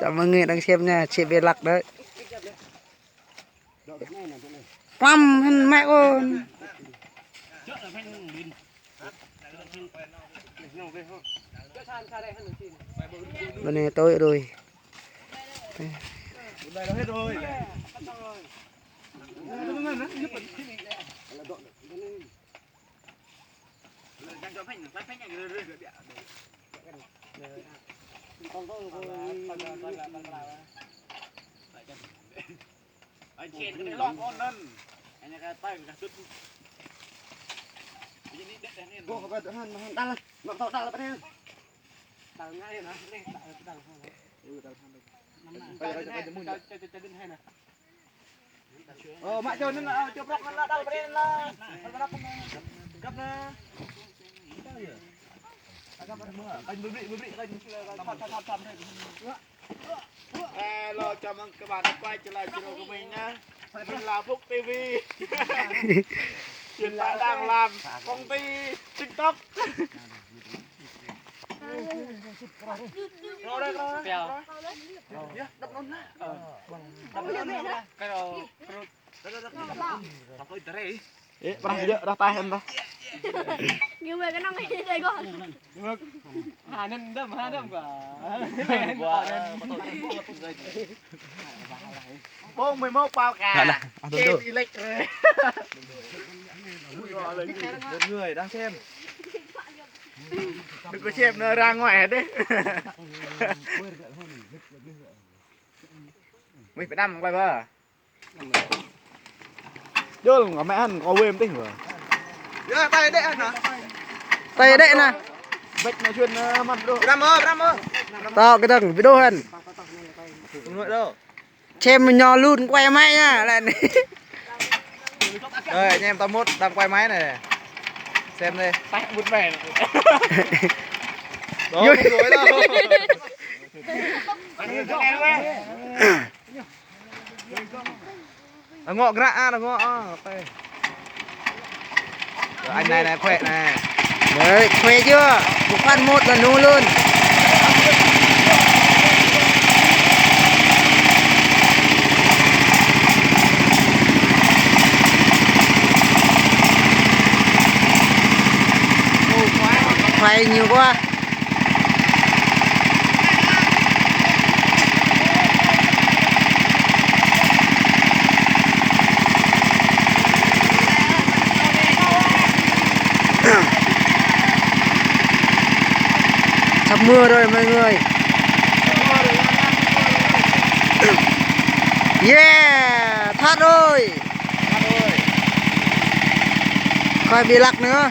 Chào mọi người đang xem nha, chị về lạc đấy. Quăm mẹ con. Bên này tối rồi. Đây là hết rồi. Anh trên cái lọ con nân, anh cái tay cái chút. Cô phải đỡ hơn đăng lên, ngọn tàu đăng là bắt hơn. Đăng ngay nè, đây đăng không. Mẹ cho nên là cho bóc nó đăng bắt lên là, nó gấp nó. Anh mới bị anh thầm hello, chào mừng các bạn đã quay trở lại channel của mình nhá. Mình là Phúc TV. Hiện tại đang làm công ty TikTok. Rồi đây rồi. Đập luôn á. Đập luôn á. Cái đầu. Đập hơi tệ. Ê, bắt ra tay em đó. Nhiều người cái năng này đây con. Hà nên đâm cả. Bố 11 bao cả. Trên elect rồi. Một người đang xem. Đừng có xem nó ra ngoài đấy. Mình phải đâm quay bờ. Vô là mẹ ăn có quên tích rồi. Tay đệ hả? Tay đệ nè. Vạch nó chuyên mặt đồ. Đâm ơi. Tao cái thằng video hình. Không ngợi đâu. Xem mình nhỏ luôn quay máy nha. Đây anh em tao mốt đang quay máy này. Xem đây. Tay bút bè. Đó không dối đâu. Ngọ ra là ngọ. Anh này khỏe này. Đấy, khỏe chưa? Một phát một là nô luôn. Khỏe nhiều quá. Sắp mưa rồi mọi người. Yeah, thoát rồi. Khỏi bị lắc nữa.